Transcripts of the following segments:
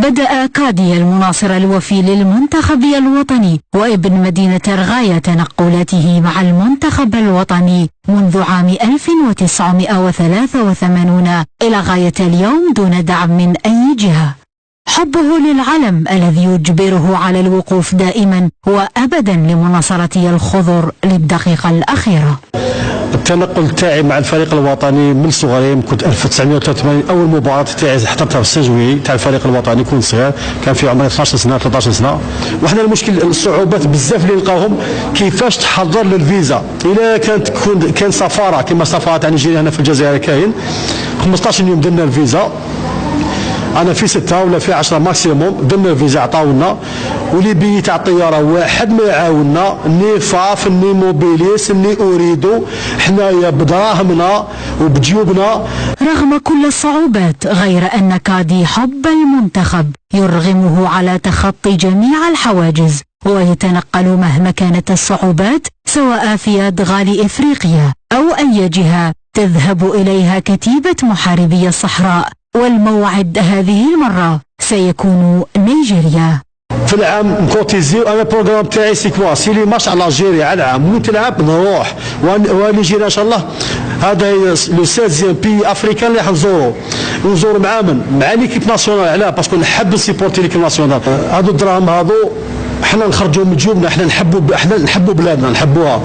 بدأ كادي المناصر الوفي للمنتخب الوطني وابن مدينة رغاية تنقلاته مع المنتخب الوطني منذ عام 1983 إلى غاية اليوم دون دعم من أي جهة. حبه للعلم الذي يجبره على الوقوف دائما وأبدا لمناصرة الخضر للدقيقة الأخيرة. التنقل تاعي مع الفريق الوطني من صغري، كنت 1983 اول مباراه تاعي حضرتها في السجوي تاع الفريق الوطني، كنت صغير كان في عمري 12 سنه 13 سنه. وحنا المشكل الصعوبات بزاف اللي نلقاوهم كيفاش تحضر للفيزا. الا كان سفاره كما سفاره تاع نيجيريا هنا في الجزائر كاين 15 يوم درنا الفيزا، انا في 6 ولا في 10 ماكسيموم درنا الفيزا عطاونا، ولي بي تاع الطياره واحد ما يعاوننا، ني فاف ني موبيليس ني اوريدو، حنايا بدراهمنا وبجيوبنا. رغم كل الصعوبات غير أن كادي حب المنتخب يرغمه على تخطي جميع الحواجز ويتنقل مهما كانت الصعوبات، سواء في أدغال إفريقيا أو أي جهة تذهب إليها كتيبة محاربي الصحراء، والموعد هذه المرة سيكون نيجيريا. في العام كوتيزيو انا البروغرام تاعي سي كوا سي لي ماتش على الجيريا على العام وين تلعب نروح ونيجيريا ان شاء الله. هذا لو 16 بي افريكان اللي حنزوروا مع ليكيب ناسيونال. علاه باسكو نحب نسيبورتي ليكيب ناسيونال. هذو الدراهم هذو حنا نخرجوا من جيوبنا، حنا نحبوا بلادنا نحبوها.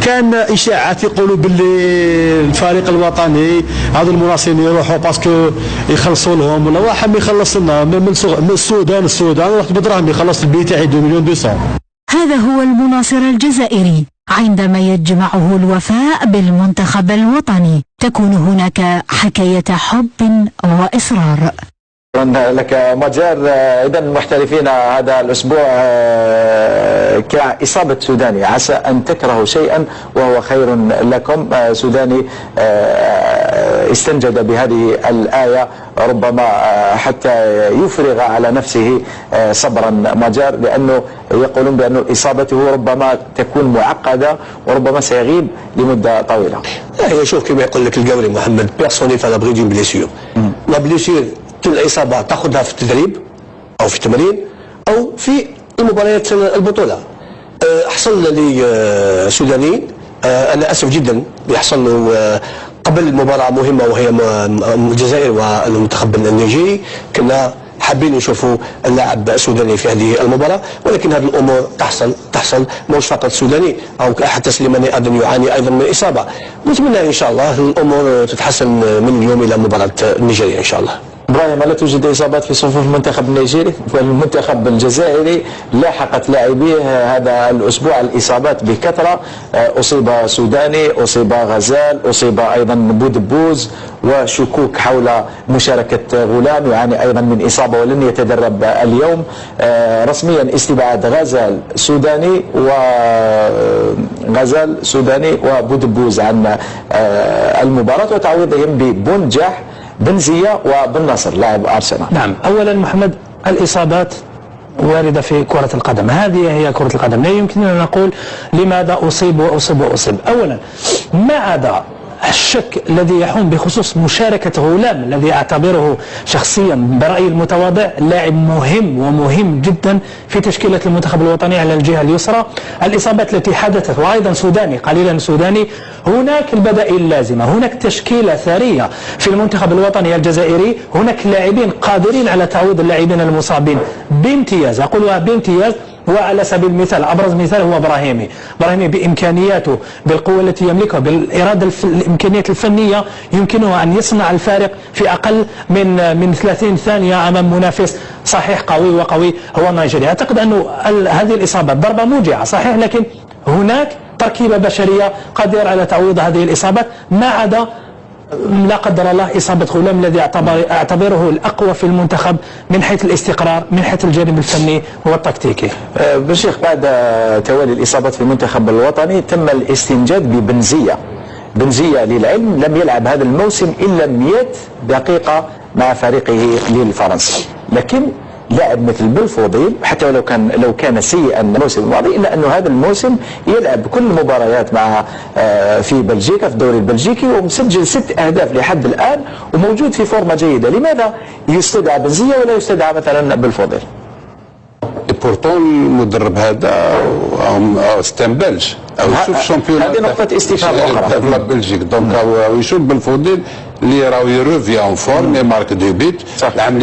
كان اشاعات يقولوا باللي الفريق الوطني هذو المناصرين يروحوا باسكو يخلصوا لهم، ولا واحد ما يخلص لنا من السودان رحت بدراهم يخلص البي تاعي 2 مليون 200. هذا هو المناصر الجزائري عندما يجمعه الوفاء بالمنتخب الوطني تكون هناك حكاية حب وإصرار. لك مجار. إذا محترفين هذا الأسبوع كإصابة سوداني، عسى أن تكرهوا شيئا وهو خير لكم. سوداني استنجد بهذه الآية ربما حتى يفرغ على نفسه صبرا مجار، لأنه يقولون بأن إصابته ربما تكون معقدة وربما سيغيب لمدة طويلة. هي شوف كما يقول لك القوري محمد، بيرسوني في لابري دون بليسيور. لا بليسيور كل إصابة تأخذها في التدريب أو في التمرين أو في المباريات البطولة. حصل لي سوداني، أنا أسف جدا يحصل له قبل مباراة مهمة وهي الجزائر والمنتخب النيجيري. كنا حابين نشوفوا اللاعب السوداني في هذه المباراة، ولكن هذه الأمور تحصل مش فقط السوداني أو حتى سليماني أيضا يعاني أيضا من إصابة. نتمنى إن شاء الله الأمور تتحسن من اليوم إلى مباراة نيجيريا إن شاء الله. إبراهيم، لا توجد إصابات في صفوف المنتخب النيجيري والمنتخب الجزائري لاحقت لاعبيه هذا الأسبوع الإصابات بكثرة. أصيب سوداني، أصيب غزال، أصيب أيضا بودبوز، وشكوك حول مشاركة غلام يعاني أيضا من إصابة ولن يتدرب اليوم. رسميا استبعاد غزال سوداني وبودبوز عن المباراة، وتعويضهم ببنجاح بنزية وبالنصر لاعب أرسنال. نعم، أولا محمد الإصابات واردة في كرة القدم، هذه هي كرة القدم. لا يمكننا نقول لماذا أصيب وأصيب وأصيب. أولا ما عدا الشك الذي يحوم بخصوص مشاركة غلام الذي أعتبره شخصيا برأيي المتواضع لاعب مهم ومهم جدا في تشكيلة المنتخب الوطني على الجهة اليسرى. الإصابات التي حدثت وأيضا سوداني قليلا سوداني، هناك البدائل اللازمة، هناك تشكيلة ثرية في المنتخب الوطني الجزائري، هناك لاعبين قادرين على تعويض اللاعبين المصابين بامتياز، أقولها بامتياز. وعلى سبيل المثال أبرز مثال هو إبراهيمي بإمكانياته بالقوة التي يملكها بالإرادة الإمكانيات الفنية يمكنه أن يصنع الفارق في أقل من 30 ثانية أمام منافس صحيح قوي هو نيجيريا. أعتقد أن هذه الإصابة ضربة موجعة صحيح، لكن هناك تركيبة بشرية قادرة على تعويض هذه الإصابات، ما عدا لا قدر الله إصابة غلام الذي أعتبره الأقوى في المنتخب من حيث الاستقرار، من حيث الجانب الفني والتكتيكي. بالشيخ، بعد توالي الإصابات في المنتخب الوطني تم الاستنجاد بنزية للعلم لم يلعب هذا الموسم إلا 100 دقيقة مع فريقه للفرنسي، لكن لاعب مثل بلفوضيل حتى لو كان سيئا الموسم الماضي، الا انه هذا الموسم يلعب كل المباريات مع في بلجيكا في الدوري البلجيكي ومسجل 6 أهداف لحد الان وموجود في فورمه جيده. لماذا يستدعى بنزيه ولا يستدعى مثلا بلفوضيل؟ بورتون المدرب هذا ستان بلج او يشوف شامبيون، هذه نقطه استفهام اخرى في بلجيك. دونك يشوف بالفضيل اللي راهو يروفي اون فورم مارك دو بيت العام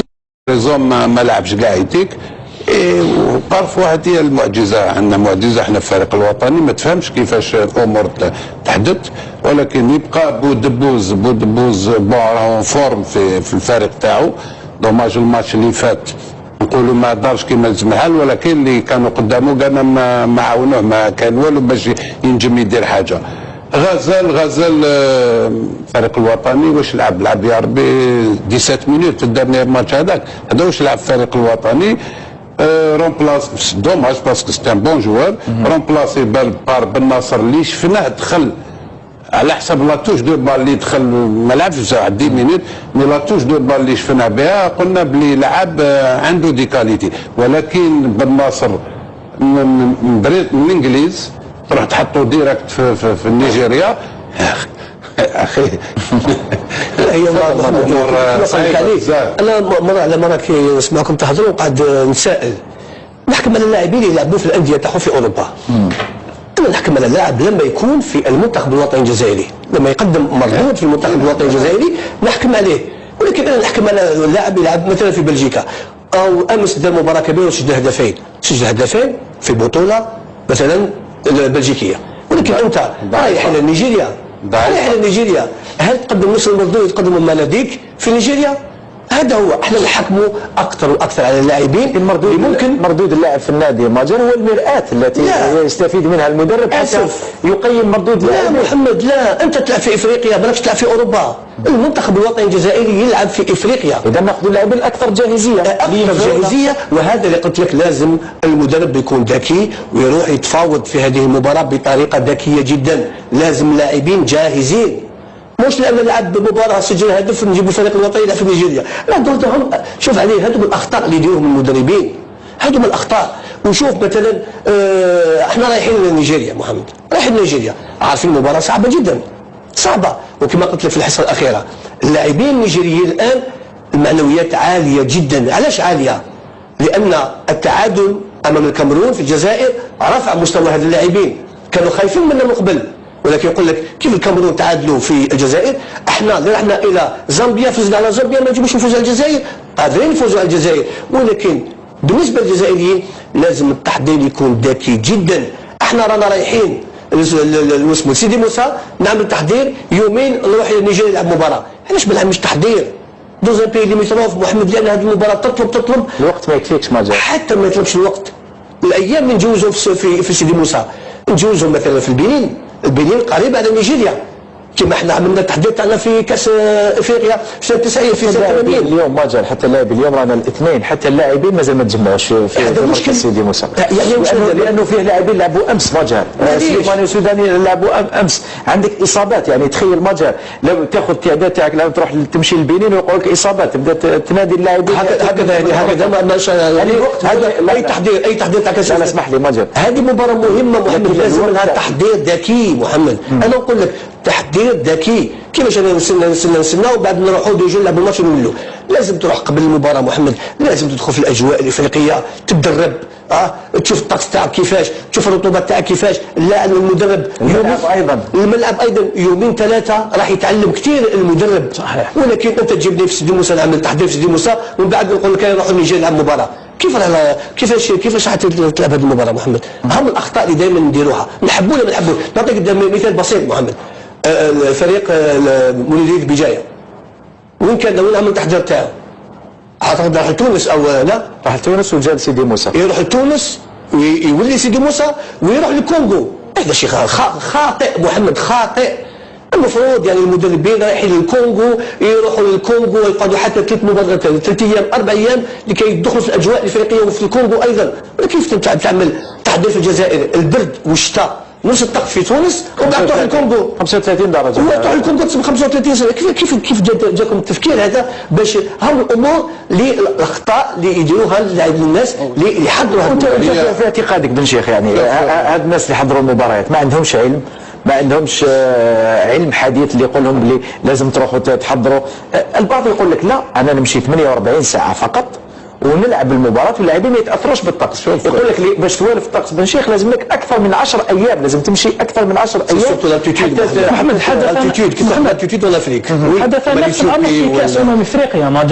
ريزون ما لعبش كاع يتيك. وبارفوا هذه هي المعجزه، عندنا معجزه احنا في الفريق الوطني ما تفهمش كيفاش الامور تحدث، ولكن يبقى بودبوز راهو فورم في الفريق تاعو. دوماج الماتش اللي فات نقولوا ما دارش كيما لازم الحال، ولكن اللي كانوا قدامه قالنا ما عاونوه، ما كان والو باش ينجم يدير حاجه. غزال الفريق الوطني واش لعب يا ربي 17 مينوت في الدرنيير ماتش هذاك، هذا واش لعب الفريق الوطني. رومبلاس دوماج باسكو سي ان بون جوار، رومبلاسي بار بالناصر اللي شفناه دخل على حسب لاتوش دو بال اللي دخل، ما لعبش بزاف 10 مينوت، مي لاتوش دو بال اللي شفنا بها قلنا بلي لعب عنده دي كاليتي. ولكن بالناصر من الانجليز تروح تحطو ديريكت في نيجيريا اخي هي انا مره على مره كي نسمعكم تهضروا وقاعد نسائل نحكم على اللاعبين اللي يلعبوا في الانديه تاعهم في اوروبا. انا نحكم على اللاعب لما يكون في المنتخب الوطني الجزائري، لما يقدم مردود في المنتخب الوطني الجزائري نحكم عليه. ولكن انا نحكم على اللاعب يلعب مثلا في بلجيكا او امس دار مباراه كبيره وسجل هدفين في بطوله مثلا البلجيكيه، ولكن انت رايح الى نيجيريا، هل تقدم نفس المردود يتقدم ما لديك في نيجيريا؟ هذا هو احنا نحكموا اكثر واكثر على اللاعبين. المردود ممكن مردود اللاعب في النادي ماجر هو المرآة التي يستفيد منها المدرب حتى يقيم مردود اللاعب. لا محمد، لا، انت تلعب في افريقيا مالكش تلعب في اوروبا. المنتخب الوطني الجزائري يلعب في افريقيا، اذا ناخذ اللاعبين الاكثر جاهزيه. وهذا اللي قلت لك لازم المدرب يكون ذكي ويروح يتفاوض في هذه المباراه بطريقه ذكيه جدا. لازم لاعبين جاهزين، مش لان لعب بمباراه سجل هدف نجيبوا الفريق الوطني يلعب في نيجيريا. لا، دورهم شوف عليه، هذو الاخطاء اللي يديروهم المدربين، هذو الاخطاء. وشوف مثلا احنا رايحين لنيجيريا محمد، رايحين لنيجيريا عارفين المباراه صعبه جدا، صعبه. وكما قلت لك في الحصه الاخيره اللاعبين النيجيريين الان المعنويات عاليه جدا. علاش عاليه؟ لان التعادل امام الكاميرون في الجزائر رفع مستوى هذه اللاعبين، كانوا خايفين منا من قبل. ولكن يقول لك كيف الكاميرون تعادلوا في الجزائر، احنا اللي رحنا الى زامبيا فزنا على زامبيا ما نجموش نفوزوا على الجزائر، قادرين نفوزوا على الجزائر. ولكن بالنسبه للجزائريين لازم التحضير يكون ذكي جدا. احنا رانا رايحين اسمه سيدي موسى نعمل تحضير يومين نروح لنيجيريا نلعب مباراه. علاش ما نعملش تحضير؟ دوزا بي ليميتروف محمد، لان هذه المباراه تطلب الوقت، ما يكفيكش ما جاء حتى ما يطلبش الوقت. الايام اللي نجوزهم في سيدي موسى نجوزهم مثلا في البنين قريب على نيجيريا، كما احنا عملنا التحضير تاعنا في كاس افريقيا في سنه 90 في سنه 80. اليوم ما جا حتى اللاعب، اليوم رانا الاثنين حتى اللاعبين مازال ما تجمعوش في مركز سيدي موسى، يعني لانه فيه لاعبين لعبوا امس ما جا، سليماني والسوداني لعبوا امس. عندك اصابات، يعني تخيل ما جا، لو تاخذ التعداد تاعك لما تروح تمشي للبنين ويقول لك اصابات تبدا تنادي اللاعبين هكذا ما اي تحضير تاع كاس. لا اسمح لي ما جا، هذه مباراه مهمه محمد، لازم لها تحضير ذكي محمد. انا نقول لك تحضير ذكي. كيفاش انا نستنى وبعد نروحوا ديجا نلعبوا الماتش ونولوا؟ لازم تروح قبل المباراه محمد، لازم تدخل في الاجواء الافريقيه، تتدرب، تشوف الطقس تاعك كيفاش، تشوف الرطوبه تاعك كيفاش. لا المدرب الملعب ايضا يومين ثلاثه راح يتعلم كثير المدرب. صحيح. ولكن انت تجيبني في سيدي موسى نعمل تحضير في سيدي موسى ومن بعد نقول لك نروحوا نيجي نلعب مباراه. كيفاش حتلعب هذه المباراه محمد؟ هم الاخطاء اللي دائما نديروها، نحبوا ولا ما نحبوش. نعطيك مثال بسيط محمد، الفريق مولوديه بجايه وين عمل التحضير تاعو؟ اعتقد راح لتونس او لا؟ راح لتونس وجا لسيدي موسى، يروح لتونس ويولي سيدي موسى ويروح للكونغو. هذا شيء خاطئ محمد، خاطئ. المفروض يعني المدربين رايحين للكونغو يروحوا للكونغو ويقعدوا حتى 3 ايام 4 ايام لكي يدخلوا في الاجواء الافريقيه وفي الكونغو ايضا. كيف تعمل تحضير في الجزائر؟ البرد والشتاء نص الطقس في تونس وقاعد تروح الكونغو 35 درجه تروح الكونغو تسمى 35 سنه. كيف جاكم التفكير هذا باش هاو الامور اللي الاخطاء اللي يديروها الناس اللي يحضروا هذا في اعتقادك بن شيخ يعني هاد الناس اللي حضروا المباريات ما عندهمش علم، ما عندهمش علم حديث اللي يقول لهم بلي لازم تروحوا تحضروا. البعض يقول لك لا انا نمشي 48 ساعه فقط ونلعب المباراه واللاعبين ما يتاثروش بالطقس. يقول لك باش توالف الطقس بن شيخ لازم لك اكثر من 10 ايام، لازم تمشي اكثر من 10 ايام. سورتو لالتيتود محمد حدث لالتيتود كيف لالتيتود ولا افريك حدث نفس الامر في كاس افريقيا.